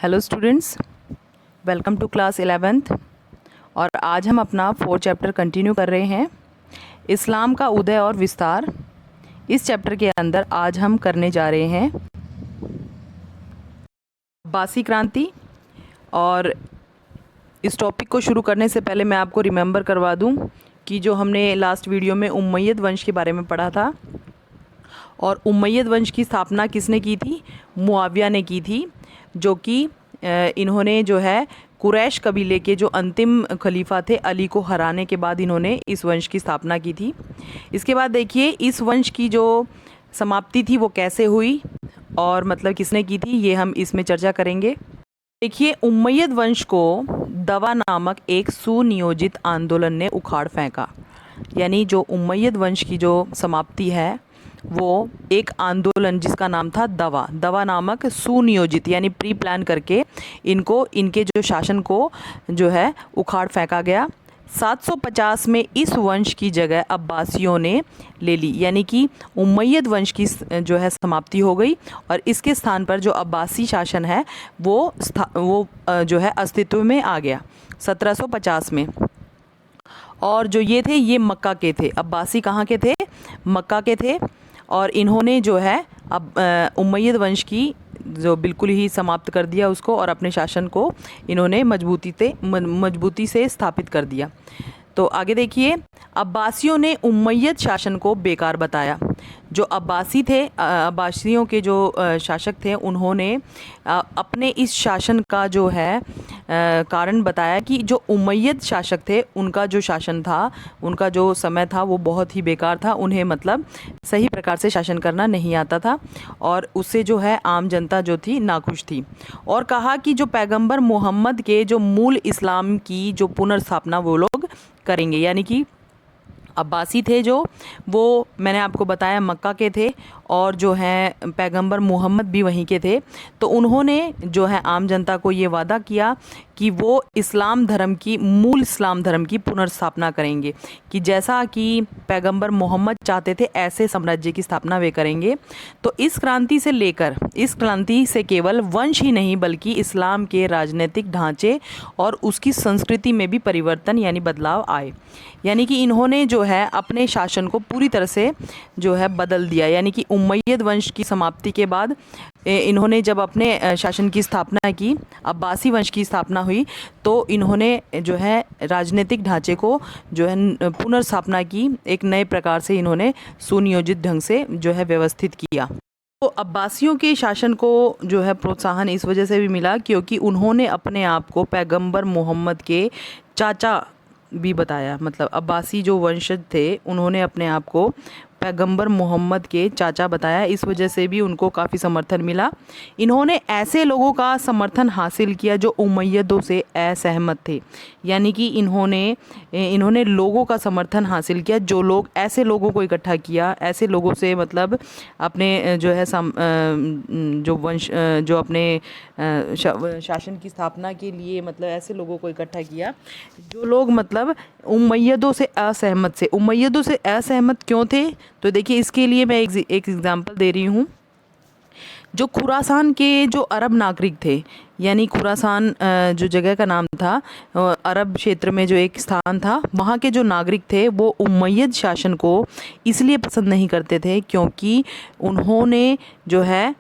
Hello students, welcome to class 11th। और आज हम अपना 4th चैप्टर कंटिन्यू कर रहे हैं, इस्लाम का उदय और विस्तार। इस चैप्टर के अंदर आज हम करने जा रहे हैं अब्बासी क्रांति। और इस टॉपिक को शुरू करने से पहले मैं आपको रिमेंबर करवा दूं कि जो हमने लास्ट वीडियो में उमैयद वंश के बारे में पढ़ा था, और उमैयद वंश की स्थापना किसने की थी? मुआविया ने की थी, जो कि इन्होंने जो है कुरैश कबीले के जो अंतिम खलीफा थे अली को हराने के बाद इन्होंने इस वंश की स्थापना की थी। इसके बाद देखिए इस वंश की जो समाप्ति थी वो कैसे हुई और मतलब किसने की थी, ये हम इसमें चर्चा करेंगे। देखिए उमैयद वंश को दवा नामक एक सुनियोजित आंदोलन ने उखाड़ फेंका। यानी जो उमैयद वंश की जो समाप्ति है वो एक आंदोलन जिसका नाम था दवा नामक सुनियोजित यानी प्री प्लान करके इनके जो शासन को जो है उखाड़ फेंका गया। 750 में इस वंश की जगह अब्बासियों ने ले ली, यानी कि उमैयद वंश की जो है समाप्ति हो गई और इसके स्थान पर जो अब्बासी शासन है वो जो है अस्तित्व में आ गया 1750 में। और जो ये थे ये मक्का के थे, अब्बासी कहाँ के थे? मक्का के थे। और इन्होंने जो है अब उमैयद वंश की जो बिल्कुल ही समाप्त कर दिया उसको, और अपने शासन को इन्होंने मजबूती से स्थापित कर दिया। तो आगे देखिए, अब्बासियों ने उमैयद शासन को बेकार बताया। जो अब्बासी थे, अब्बासियों के जो शासक थे, उन्होंने अपने इस शासन का जो है कारण बताया कि जो उमैयद शासक थे उनका जो शासन था, उनका जो समय था वो बहुत ही बेकार था। उन्हें मतलब सही प्रकार से शासन करना नहीं आता था और उससे जो है आम जनता जो थी नाखुश थी। और कहा कि जो पैगंबर मोहम्मद के जो मूल इस्लाम की जो पुनर्स्थापना वो लोग करेंगे। यानी कि अब्बासी थे जो, वो मैंने आपको बताया मक्का के थे और जो है पैगंबर मोहम्मद भी वहीं के थे। तो उन्होंने जो है आम जनता को ये वादा किया कि वो मूल इस्लाम धर्म की पुनर्स्थापना करेंगे, कि जैसा कि पैगंबर मोहम्मद चाहते थे ऐसे साम्राज्य की स्थापना वे करेंगे। तो इस क्रांति से केवल वंश ही नहीं बल्कि इस्लाम के राजनीतिक ढांचे और उसकी संस्कृति में भी परिवर्तन यानी बदलाव आए। यानी कि इन्होंने जो है अपने शासन को पूरी तरह से जो है बदल दिया। यानी कि उमैयद वंश की समाप्ति के बाद इन्होंने जब अपने शासन की स्थापना की, अब्बासी वंश की स्थापना हुई, तो इन्होंने जो है राजनीतिक ढांचे को जो है पुनर्स्थापना की, एक नए प्रकार से इन्होंने सुनियोजित ढंग से जो है व्यवस्थित किया। तो अब्बासियों के शासन को जो है प्रोत्साहन इस वजह से भी मिला क्योंकि उन्होंने अपने आप को पैगंबर मोहम्मद के चाचा भी बताया। मतलब अब्बासी जो वंशज थे उन्होंने अपने आप को पैगंबर मोहम्मद के चाचा बताया, इस वजह से भी उनको काफ़ी समर्थन मिला। इन्होंने ऐसे लोगों का समर्थन हासिल किया जो उमैयदों से असहमत थे। यानी कि इन्होंने लोगों का समर्थन हासिल किया, जो लोग ऐसे लोगों को इकट्ठा किया, ऐसे लोगों से मतलब अपने जो है जो अपने शासन की स्थापना के लिए मतलब ऐसे लोगों को इकट्ठा किया जो लोग मतलब उमैयदों से असहमत क्यों थे? तो देखिए इसके लिए मैं एक एग्जांपल दे रही हूँ। जो खुरासान के जो अरब नागरिक थे, यानी खुरासान जो जगह का नाम था, अरब क्षेत्र में जो एक स्थान था, वहाँ के जो नागरिक थे वो उमैयद शासन को इसलिए पसंद नहीं करते थे क्योंकि उन्होंने जो है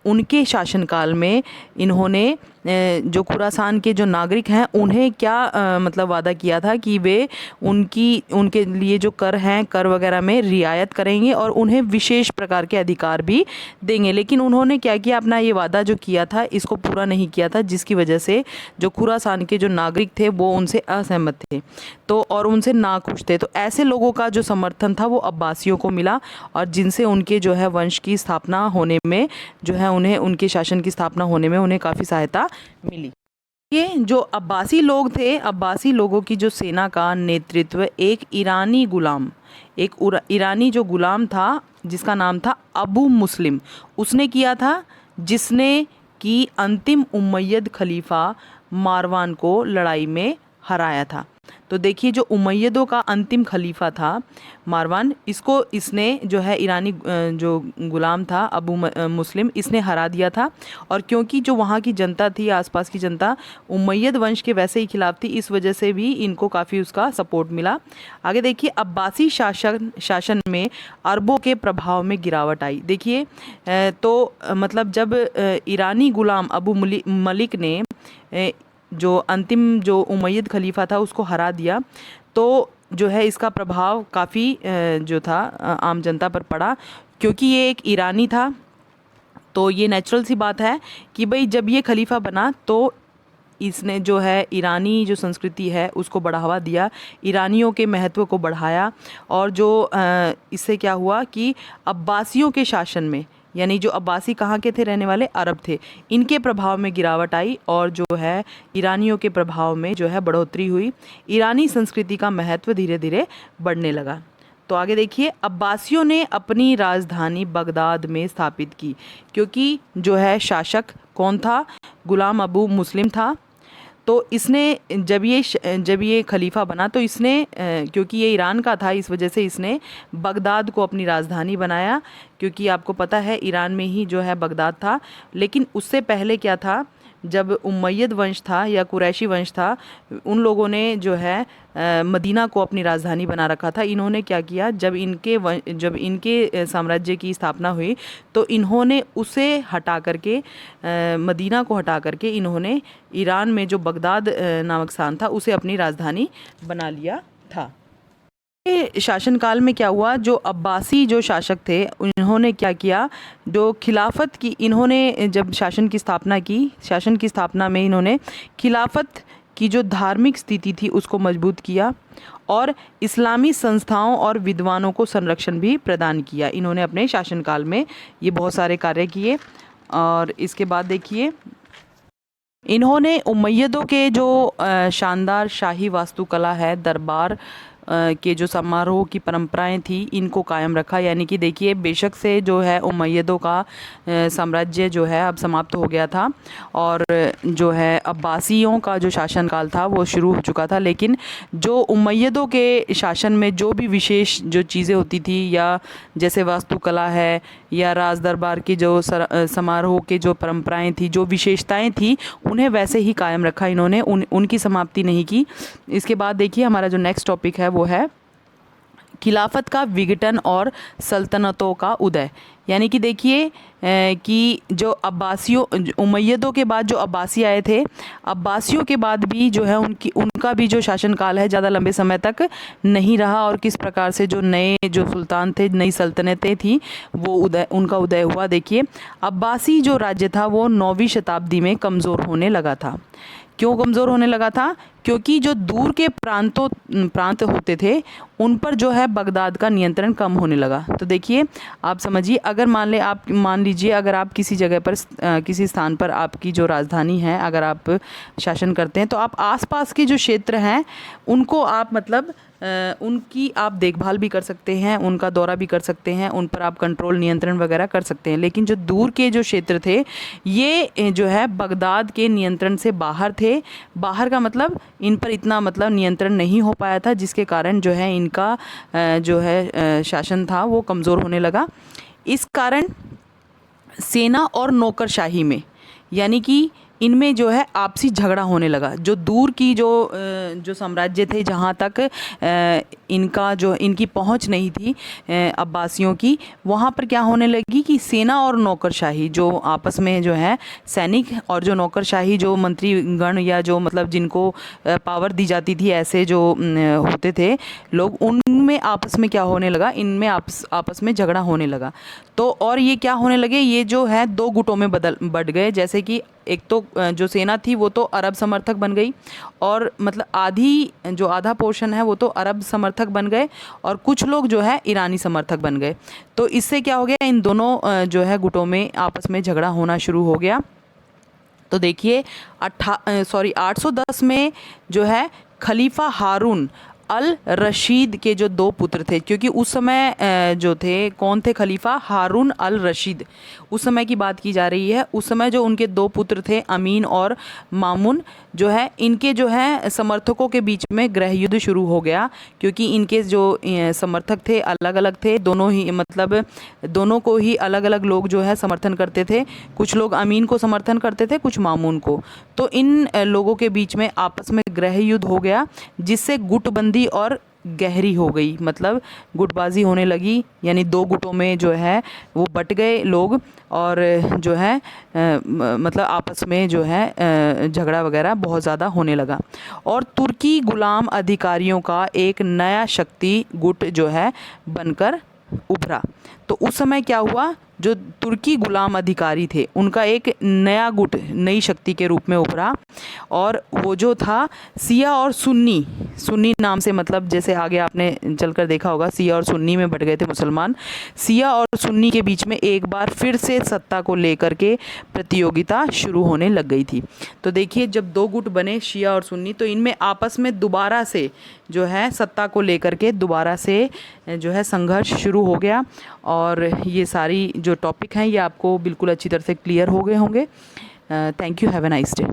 उनके शासनकाल में इन्होंने जो खुरासान के जो नागरिक हैं उन्हें क्या मतलब वादा किया था कि वे उनके लिए जो कर हैं, कर वगैरह में रियायत करेंगे और उन्हें विशेष प्रकार के अधिकार भी देंगे। लेकिन उन्होंने क्या किया, अपना ये वादा जो किया था इसको पूरा नहीं किया था, जिसकी वजह से जो खुरासान के जो नागरिक थे वो उनसे असहमत थे तो और उनसे नाखुश थे। तो ऐसे लोगों का जो समर्थन था वो अब्बासियों को मिला और जिनसे उनके जो है वंश की स्थापना होने में जो है उनके शासन की स्थापना होने में उन्हें काफ़ी सहायता मिली। ये जो अब्बासी लोग थे, अब्बासी लोगों की जो सेना का नेतृत्व एक ईरानी जो गुलाम था जिसका नाम था अबू मुस्लिम, उसने किया था, जिसने कि अंतिम उमैयद खलीफा मारवान को लड़ाई में हराया था। तो देखिए जो उमैयदों का अंतिम खलीफा था मारवान, इसने जो है ईरानी जो गुलाम था अबू मुस्लिम, इसने हरा दिया था। और क्योंकि जो वहाँ की जनता थी, आसपास की जनता उमैयद वंश के वैसे ही खिलाफ थी, इस वजह से भी इनको काफ़ी उसका सपोर्ट मिला। आगे देखिए अब्बासी शासन में अरबों के प्रभाव में गिरावट आई। देखिए तो मतलब जब ईरानी गुलाम अबू मलिक ने जो अंतिम जो उमैयद खलीफा था उसको हरा दिया, तो जो है इसका प्रभाव काफ़ी जो था आम जनता पर पड़ा, क्योंकि ये एक ईरानी था। तो ये नेचुरल सी बात है कि भाई जब ये खलीफा बना तो इसने जो है ईरानी जो संस्कृति है उसको बढ़ावा दिया, ईरानियों के महत्व को बढ़ाया। और जो इससे क्या हुआ कि अब्बासियों के शासन में, यानी जो अब्बासी कहाँ के थे, रहने वाले अरब थे, इनके प्रभाव में गिरावट आई और जो है ईरानियों के प्रभाव में जो है बढ़ोतरी हुई। ईरानी संस्कृति का महत्व धीरे धीरे बढ़ने लगा। तो आगे देखिए अब्बासियों ने अपनी राजधानी बगदाद में स्थापित की, क्योंकि जो है शासक कौन था, गुलाम अबू मुस्लिम था। तो इसने जब ये खलीफा बना तो इसने क्योंकि ये ईरान का था, इस वजह से इसने बगदाद को अपनी राजधानी बनाया, क्योंकि आपको पता है ईरान में ही जो है बगदाद था। लेकिन उससे पहले क्या था, जब उमैयद वंश था या कुरैशी वंश था, उन लोगों ने जो है मदीना को अपनी राजधानी बना रखा था। इन्होंने क्या किया, जब इनके साम्राज्य की स्थापना हुई तो इन्होंने उसे हटा करके मदीना को हटा करके इन्होंने ईरान में जो बगदाद नामक स्थान था उसे अपनी राजधानी बना लिया था। शासनकाल में क्या हुआ, जो अब्बासी जो शासक थे इन्होंने क्या किया, जो खिलाफत की इन्होंने जब शासन की स्थापना में इन्होंने खिलाफत की जो धार्मिक स्थिति थी उसको मजबूत किया और इस्लामी संस्थाओं और विद्वानों को संरक्षण भी प्रदान किया। इन्होंने अपने शासनकाल में ये बहुत सारे कार्य किए। और इसके बाद देखिए इन्होंने उमैयदों के जो शानदार शाही वास्तुकला है, दरबार के जो समारोह की परंपराएं थी, इनको कायम रखा। यानी कि देखिए बेशक से जो है उमैयदों का साम्राज्य जो है अब समाप्त हो गया था और जो है अब्बासियों का जो शासनकाल था वो शुरू हो चुका था, लेकिन जो उमैयदों के शासन में जो भी विशेष जो चीज़ें होती थी, या जैसे वास्तुकला है या राज दरबार की जो समारोह के जो परंपराएं थी, जो विशेषताएं थी, उन्हें वैसे ही कायम रखा इन्होंने, उनकी समाप्ति नहीं की। इसके बाद देखिए हमारा जो नेक्स्ट टॉपिक है वो है खिलाफत का विघटन और सल्तनतों का उदय। यानी कि देखिए कि जो उमैयदों के बाद जो अब्बासी आए थे, अब्बासियों के बाद भी जो है उनका भी जो शासनकाल है ज़्यादा लंबे समय तक नहीं रहा, और किस प्रकार से जो नए जो सुल्तान थे, नई सल्तनतें थी, वो उनका उदय हुआ। देखिए अब्बासी जो राज्य था वो 9वीं शताब्दी में कमज़ोर होने लगा था। क्यों कमज़ोर होने लगा था? क्योंकि जो दूर के प्रांत होते थे उन पर जो है बगदाद का नियंत्रण कम होने लगा। तो देखिए आप समझिए, अगर मान लीजिए अगर आप किसी जगह पर किसी स्थान पर आपकी जो राजधानी है, अगर आप शासन करते हैं, तो आप आसपास के जो क्षेत्र हैं उनको आप मतलब उनकी आप देखभाल भी कर सकते हैं, उनका दौरा भी कर सकते हैं, उन पर आप कंट्रोल नियंत्रण वगैरह कर सकते हैं। लेकिन जो दूर के जो क्षेत्र थे ये जो है बगदाद के नियंत्रण से बाहर थे। बाहर का मतलब इन पर इतना मतलब नियंत्रण नहीं हो पाया था, जिसके कारण जो है इनका जो है शासन था वो कमज़ोर होने लगा। इस कारण सेना और नौकरशाही में, यानी कि इनमें जो है आपसी झगड़ा होने लगा। जो दूर की जो साम्राज्य थे, जहाँ तक इनकी पहुँच नहीं थी अब्बासियों की, वहाँ पर क्या होने लगी कि सेना और नौकरशाही जो आपस में जो है सैनिक और जो नौकरशाही जो मंत्रीगण या जो मतलब जिनको पावर दी जाती थी, ऐसे जो होते थे लोग, उनमें आपस में क्या होने लगा, इनमें आपस में झगड़ा होने लगा। तो और ये क्या होने लगे, ये जो है 2 गुटों में बढ़ गए। जैसे कि एक तो जो सेना थी वो तो अरब समर्थक बन गई, और मतलब आधा पोर्शन है वो तो अरब समर्थक बन गए, और कुछ लोग जो है ईरानी समर्थक बन गए। तो इससे क्या हो गया, इन दोनों जो है गुटों में आपस में झगड़ा होना शुरू हो गया। तो देखिए 810 में जो है खलीफा हारून अल रशीद के जो दो पुत्र थे, क्योंकि उस समय जो थे कौन थे खलीफा, हारून अल रशीद, उस समय की बात की जा रही है। उस समय जो उनके दो पुत्र थे अमीन और मामून जो है, इनके जो है समर्थकों के बीच में गृह युद्ध शुरू हो गया, क्योंकि इनके जो समर्थक थे अलग अलग थे, दोनों ही मतलब दोनों को ही अलग अलग लोग जो है समर्थन करते थे। कुछ लोग अमीन को समर्थन करते थे, कुछ मामून को। तो इन लोगों के बीच में आपस में गृह युद्ध हो गया, जिससे गुटबंदी और गहरी हो गई, मतलब गुटबाजी होने लगी, यानी दो गुटों में जो है वो बट गए लोग, और जो है मतलब आपस में जो है झगड़ा वगैरह बहुत ज़्यादा होने लगा। और तुर्की गुलाम अधिकारियों का एक नया शक्ति गुट जो है बनकर उभरा। तो उस समय क्या हुआ, जो तुर्की गुलाम अधिकारी थे उनका एक नया गुट नई शक्ति के रूप में उभरा, और वो जो था सिया और सुन्नी, सुन्नी नाम से, मतलब जैसे आगे आपने चलकर देखा होगा सिया और सुन्नी में बट गए थे मुसलमान। सिया और सुन्नी के बीच में एक बार फिर से सत्ता को लेकर के प्रतियोगिता शुरू होने लग गई थी। तो देखिए, जब दो गुट बने शिया और सुन्नी, तो इनमें आपस में दोबारा से जो है सत्ता को लेकर के दोबारा से जो है संघर्ष शुरू हो गया। और ये सारी जो टॉपिक हैं ये आपको बिल्कुल अच्छी तरह से क्लियर हो गए होंगे। Thank you, have a nice day.